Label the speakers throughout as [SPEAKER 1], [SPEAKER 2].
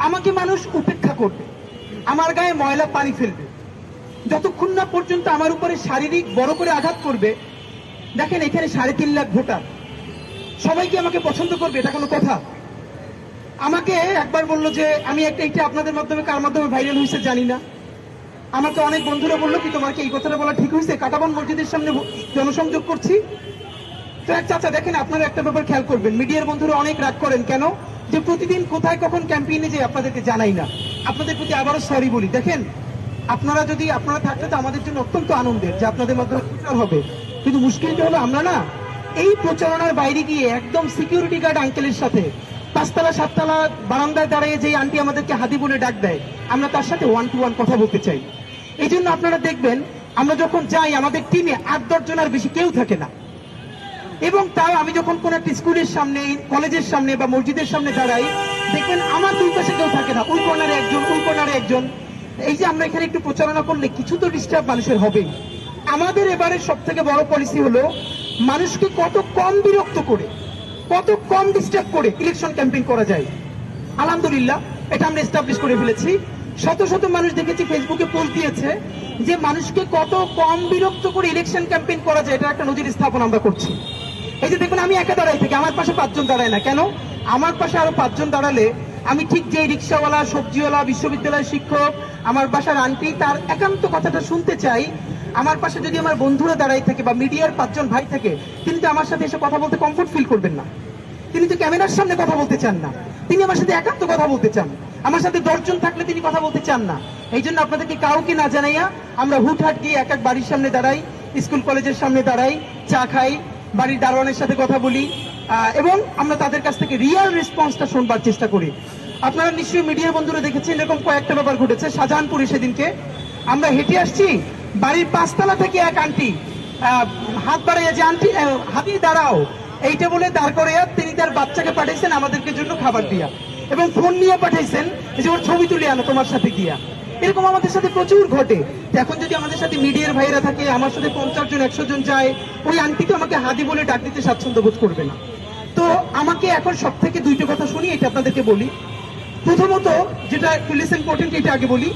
[SPEAKER 1] আমাকে মানুষ উপেক্ষা করবে, আমার গায়ে ময়লা পানি ফেলবে, যতক্ষণ না পর্যন্ত আমার উপরে শারীরিক বড় করে আঘাত করবে। দেখেন এখানে 3.5 লাখ ভোটার, সবাই কি আমাকে পছন্দ করবে? এটা কোনো কথা? আমাকে একবার বললো যে আমি এইটা আপনাদের মাধ্যমে কার মাধ্যমে ভাইরাল হয়েছে জানি না, আমাকে অনেক বন্ধুরা বললো কি তোমার কি এই কথাটা বলা ঠিক হয়েছে, কাটাবন মসজিদের সামনে জনসংযোগ করছি। তো এক চাচা দেখেন, আপনারা একটা ব্যাপার খেয়াল করবেন, মিডিয়ার বন্ধুরা অনেক রাগ করেন কেন, যে প্রতিদিন কোথায় কখন ক্যাম্পেইনে যে আপনাদেরকে জানাই না। আপনাদের প্রতি আবারও সরি বলি। দেখেন আপনারা থাকলে তো আমাদের জন্য অত্যন্ত আনন্দের যে আপনাদের মাধ্যমে প্রচার হবে, কিন্তু মুশকিলটা হলো আমরা না এই প্রচারণার বাইরে গিয়ে একদম সিকিউরিটি গার্ড আঙ্কেলের সাথে 5তলা 7তলা বারান্দায় দাঁড়িয়ে যে আন্টি আমাদেরকে হাদি বলে ডাক দেয়, আমরা তার সাথে 1-to-1 কথা বলতে চাই। এই জন্য আপনারা দেখবেন আমরা যখন যাই আমাদের টিমে 8-10 জনের বেশি কেউ থাকে না, এবং তাও আমি যখন কোন একটা স্কুলের সামনে, কলেজের সামনে বা মসজিদের সামনে দাঁড়াই, দেখবেন আমার দুই পাশে কেউ থাকে না, ওই কর্নারে একজন, ওই কর্নারে একজন। এই যে আমরা এখানে একটু প্রচারণা করলে কিছু তো ডিস্টার্ব মানুষের হবেই। আমাদের এবারে সব থেকে বড় পলিসি হলো মানুষকে কত কম বিরক্ত করে, কত কম ডিস্টার্ব করে ইলেকশন ক্যাম্পেইন করা যায়। আলহামদুলিল্লাহ এটা আমরা এস্টাবলিশ করে ফেলেছি। শত শত মানুষ দেখেছি ফেসবুকে পোস্ট দিয়েছে যে মানুষকে কত কম বিরক্ত করে ইলেকশন ক্যাম্পেইন করা যায়, এটা একটা নজির স্থাপন আমরা করছি। এই যে দেখুন আমি একা দাঁড়াই থাকি, আমার পাশে 5 জন দাঁড়ায় না কেন? আমার পাশে আরো 5 জন দাঁড়ালে আমি ঠিক যে রিক্সাওয়ালা, সবজিওয়ালা, বিশ্ববিদ্যালয়ের শিক্ষক, আমার বাসার আন্টি, তার একান্ত কথাটা শুনতে চাই। আমার পাশে যদি আমার বন্ধুরা দাঁড়াই থাকে বা মিডিয়ার 5 জন ভাই থাকে, তিনি তো আমার সাথে এসে কথা বলতে কমফোর্ট ফিল করবেন না, তিনি তো ক্যামেরার সামনে কথা বলতে চান না, তিনি আমার সাথে একান্ত কথা বলতে চান। আমার সাথে 10 জন থাকলে তিনি কথা বলতে চান না। এই জন্য আপনাদেরকে কাউকে না জানাইয়া আমরা হুটহাট গিয়ে এক এক বাড়ির সামনে দাঁড়াই, স্কুল কলেজের সামনে দাঁড়াই, চা খাই, বাড়ির দারোয়ানের সাথে কথা বলি, এবং আমরা তাদের কাছ থেকে রিয়েল রেসপন্সটা শুনবার চেষ্টা করি। আপনারা নিশ্চয়ই মিডিয়া বন্ধুরা দেখেছেন এরকম কয়েকটা ব্যাপার ঘটেছে। শাহজাহানপুরে সেদিনকে আমরা হেঁটে আসছি, বাড়ির 5তলা থেকে এক আন্টি হাত বাড়াইয়া যে আন্টি হাতি দাঁড়াও এইটা বলে দাঁড় করে তিনি তার বাচ্চাকে পাঠাইছেন আমাদেরকে জন্য খাবার দিয়া, এবং ফোন নিয়ে পাঠাইছেন যে ওর ছবি তুলে আনো তোমার সাথে গিয়া। এরকম আমাদের সাথে প্রচুর ঘটে। এখন যদি আমাদের সাথে মিডিয়ার ভাইরা থাকে, আমার সাথে 50 জন 100 জন যায়, ওই আন্টি তো আমাকে হাদি বলে ডাক দিতে স্বাচ্ছন্দ্য বোধ করবে না। তো আমাকে এখন সব থেকে 2টা কথা শুনি, এটা আপনাদেরকে বলি। প্রথমত যেটা একটু লেস ইম্পর্টেন্ট, এটা আগে বলি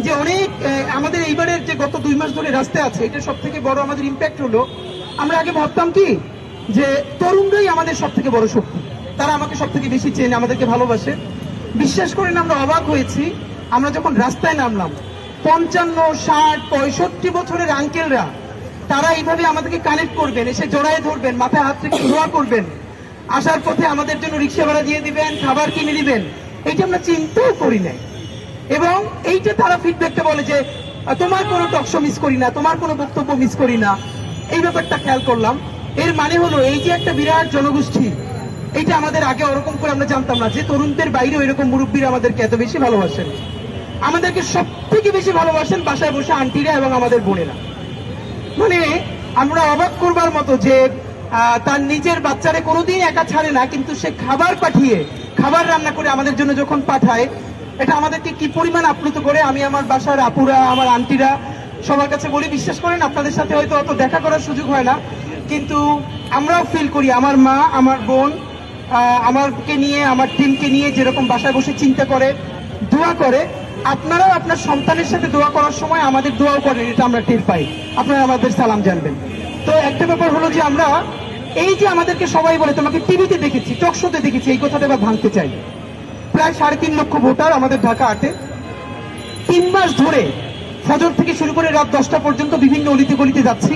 [SPEAKER 1] যে অনেক আমাদের এইবারের যে গত 2 মাস ধরে রাস্তায় আছে, এটা সব থেকে বড় আমাদের ইম্প্যাক্ট হলো, আমরা আগে ভাবতাম কি যে তরুণরাই আমাদের সব থেকে বড় শক্তি, তারা আমাকে সব থেকে বেশি চেনে, আমাদেরকে ভালোবাসে। বিশ্বাস করেন আমরা অবাক হয়েছি, আমরা যখন রাস্তায় নামলাম 55, 60, 65 বছরের আঙ্কেলরা তারা এইভাবে আমাদেরকে কানেক্ট করবেন, এসে জড়ায় ধরবেন, মাথায় হাত রেখে দোয়া করবেন, আসার পথে আমাদের জন্য রিক্সা ভাড়া দিয়ে দিবেন, খাবার কিনে দিবেন, এইটা আমরা চিন্তাও করি নাই। এবং এইটা তারা ফিডব্যাকটা বলে যে তোমার কোনো টকশো মিস করি না, তোমার কোনো বক্তব্য মিস করি না। এই ব্যাপারটা খেয়াল করলাম। এর মানে হলো এই যে একটা বিরাট জনগোষ্ঠী, এইটা আমাদের আগে ওরকম করে আমরা জানতাম না যে তরুণদের বাইরেও এরকম মুরব্বীরা আমাদেরকে এত বেশি ভালোবাসেন। আমাদেরকে সব থেকে বেশি ভালোবাসেন বাসায় বসে আন্টিরা এবং আমাদের বোনেরা। মানে আমরা অবাক করবার মতো যে তার নিজের বাচ্চারে কোনোদিন একা ছাড়ে না, কিন্তু সে খাবার পাঠিয়ে, খাবার রান্না করে আমাদের জন্য যখন পাঠায়, এটা আমাদেরকে কি পরিমাণ আপ্লুত করে। আমি আমার বাসার আপুরা, আমার আন্টিরা সবার কাছে বলি, বিশ্বাস করেন আপনাদের সাথে হয়তো অত দেখা করার সুযোগ হয় না, কিন্তু আমরাও ফিল করি আমার মা, আমার বোন আমাকে নিয়ে, আমার টিমকে নিয়ে যেরকম বাসায় বসে চিন্তা করে, দোয়া করে। আপনারাও আপনার সন্তানের সাথে দোয়া করার সময় আমাদের দোয়াও করেন, এটা আমরা টের পাই। আপনারা আমাদের সালাম জানবেন। তো একটা ব্যাপার হলো যে আমরা এই যে আমাদেরকে সবাই বলে তোমাকে টিভিতে দেখেছি, টক শোতে দেখেছি, এই কথাটা এবার ভাঙতে চাই। প্রায় 3.5 লক্ষ ভোটার আমাদের ঢাকা 8-এ। 3 মাস ধরে ফজর থেকে শুরু করে রাত 10টা পর্যন্ত বিভিন্ন অলিতে গলিতে যাচ্ছি।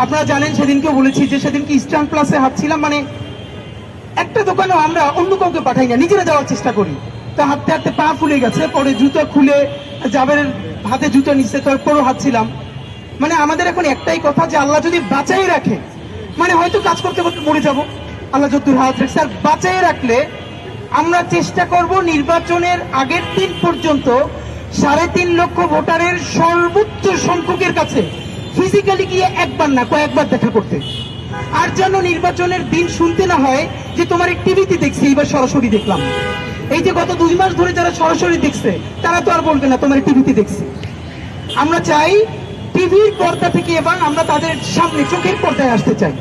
[SPEAKER 1] আপনারা জানেন সেদিনকেও বলেছি যে সেদিনকে ইস্টার্ন প্লাসে হাঁটছিলাম, মানে একটা দোকানেও আমরা অন্য কাউকে পাঠাই না, নিজেরা যাওয়ার চেষ্টা করি। তো হাঁটতে হাঁটতে পা ফুলে গেছে, পরে জুতো খুলে জাবের হাতে জুতো নিচ্ছে, তারপরও হাঁটছিলাম। মানে আমাদের এখন একটাই কথা যে আল্লাহ যদি বাঁচাই রাখে, মানে হয়তো কাজ করতে করতে মরে যাব, আল্লাহ যদ্দুর হাত রেখে, আর বাঁচাই রাখলে আমরা চেষ্টা করব নির্বাচনের আগের দিন পর্যন্ত 3.5 লক্ষ ভোটারের সর্বোচ্চ সংখ্যকের কাছে ফিজিক্যালি গিয়ে একবার না কয়েকবার দেখা করতে। আর যেন নির্বাচনের দিন শুনতে না হয় যে তোমার টিভিতে দেখছি, এবার সরাসরি দেখলাম। এই যে গত 2 মাস ধরে যারা সরাসরি দেখছে তারা তো আর বলবে না তোমার টিভিতে দেখছি। আমরা চাই টিভির পর্দা থেকে এবার আমরা তাদের সামনে চোখের পর্দায় আসতে চাই।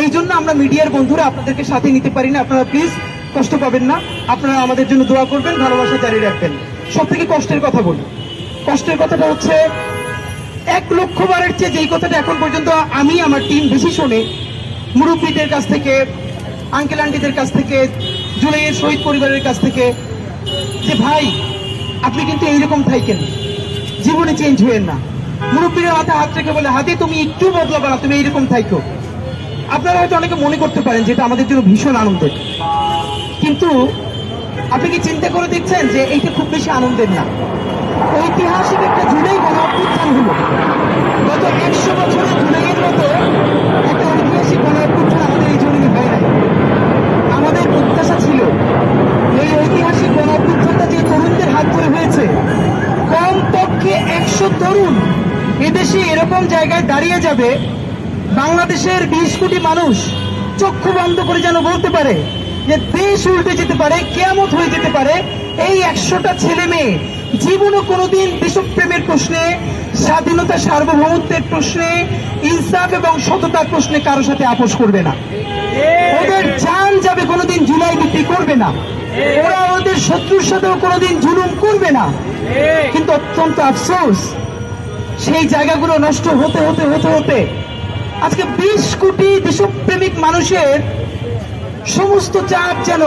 [SPEAKER 1] এই জন্য আমরা মিডিয়ার বন্ধুরা আপনাদেরকে সাথে নিতে পারি না। আপনারা প্লিজ কষ্ট পাবেন না, আপনারা আমাদের জন্য দোয়া করবেন, ভালোবাসা জারি রাখবেন। সব থেকে কষ্টের কথা বলি, কষ্টের কথাটা হচ্ছে 1,00,000 বারের চেয়ে যেই কথাটা এখন পর্যন্ত আমি আমার টিম বেশি শোনে, মুরব্বীদের কাছ থেকে, আঙ্কেল আন্টিদের কাছ থেকে, জুলাইয়ের শহীদ পরিবারের কাছ থেকে, যে ভাই আপনি কিন্তু এইরকম থাকেন, জীবনে চেঞ্জ হয়েন না। মুরব্বীরা মাথায় হাত রেখে বলে, হাতে তুমি একটু বদলাবে না, তুমি এইরকম থাইকো। আপনারা হয়তো অনেকে মনে করতে পারেন যেটা আমাদের জন্য ভীষণ আনন্দের, কিন্তু আপনি কি চিন্তা করে দেখছেন যে এইটা খুব বেশি আনন্দের না। ঐতিহাসিক একটা জুলাই গণ অভ্যুত্থান হলো, গত 100 বছরে জুলাইয়ের মতো একটা ঐতিহাসিক গণ অভ্যুত্থান আমাদের এই জমিনে হয় নাই। আমাদের প্রত্যাশা ছিল এই ঐতিহাসিক গণ অভ্যুত্থানটা যে তরুণদের হাত ধরে হয়েছে, কমপক্ষে 100 তরুণ এদেশে এরকম জায়গায় দাঁড়িয়ে যাবে, বাংলাদেশের 20 কোটি মানুষ চক্ষু বন্ধ করে যেন বলতে পারে যে দেশ উল্টে যেতে পারে, কিয়ামত হয়ে যেতে পারে। এই 100টা ছেলে মেয়ে জীবনও কোনোদিন দেশপ্রেমের প্রশ্নে, স্বাধীনতা সার্বভৌমত্বের প্রশ্নে, ইনসাফ এবং সততার প্রশ্নে কারোর সাথে আপোষ করবে না। ওদের জান যাবে, কোনোদিন জুলাই বিক্রি করবে না। ওরা ওদের শত্রুর সাথেও কোনোদিন জুলুম করবে না। কিন্তু অত্যন্ত আফসোস, সেই জায়গাগুলো নষ্ট হতে হতে হতে হতে আজকে 20 কোটি দেশপ্রেমিক মানুষের সমস্ত চাপ যেন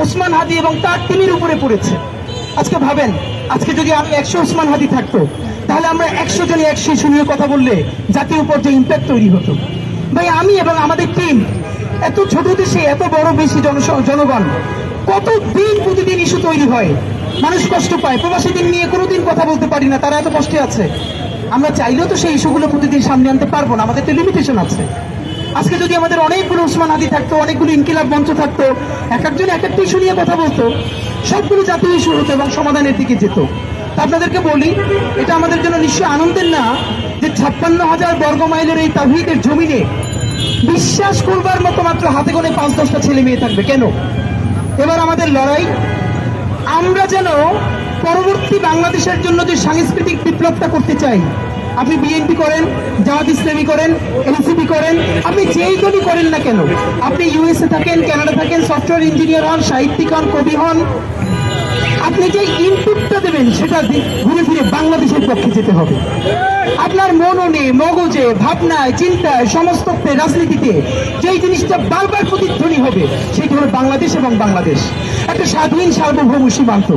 [SPEAKER 1] ওসমান হাদি এবং তার টিমের উপরে পড়েছে। আজকে ভাবেন, আজকে যদি আমি 100 ওসমান হাদি থাকতো, তাহলে আমরা 100 জনই 100 ইস্যু নিয়ে কথা বললে জাতীয় পর্যায়ে ইম্প্যাক্ট তৈরি হতো। ভাই আমি এবং আমাদের টিম, এত ছোট দেশে এত বড় বেশি জনগণ, কতদিন প্রতিদিন ইস্যু তৈরি হয়, মানুষ কষ্ট পায়, প্রবাসীদের নিয়ে কোনোদিন কথা বলতে পারি না, তারা এত কষ্টে আছে। আমরা চাইলেও তো সেই ইস্যুগুলো প্রতিদিন সামনে আনতে পারবো না, আমাদের তো লিমিটেশন আছে। আজকে যদি আমাদের অনেকগুলো ওসমান হাদি থাকতো, অনেকগুলো ইনকিলাব মঞ্চ থাকতো, এক একজন এক একটা ইস্যু নিয়ে কথা বলতো, সবগুলো জাতীয় ইস্যু হতো এবং সমাধানের দিকে যেত। তা আপনাদেরকে বলি, এটা আমাদের জন্য নিশ্চয় আনন্দের না যে 56,000 বর্গ মাইলের এই তাওহীদের জমিনে বিশ্বাস করবার মতো মাত্র হাতে গোনে 5-10টা ছেলে মেয়ে থাকবে। কেন? এবার আমাদের লড়াই, আমরা যেন পরবর্তী বাংলাদেশের জন্য যে সাংস্কৃতিক বিপ্লবটা করতে চাই, আপনি বিএনপি করেন, জামাত ইসলামী করেন, এনসিপি করেন, আপনি যেই দলই করেন না কেন, আপনি ইউএসএ থাকেন, কানাডা থাকেন, সফটওয়্যার ইঞ্জিনিয়ার হন, সাহিত্যিক হন, কবি হন, আপনি যে ইনপুটটা দেবেন সেটা ঘুরে ফিরে বাংলাদেশের পক্ষে যেতে হবে। আপনার মননে, মগজে, ভাবনায়, চিন্তায়, সমস্ততে, রাজনীতিতে যেই জিনিসটা বারবার প্রতিধ্বনি হবে, সেটি হলো বাংলাদেশ এবং বাংলাদেশ একটা স্বাধীন সার্বভৌম সীমান্ত।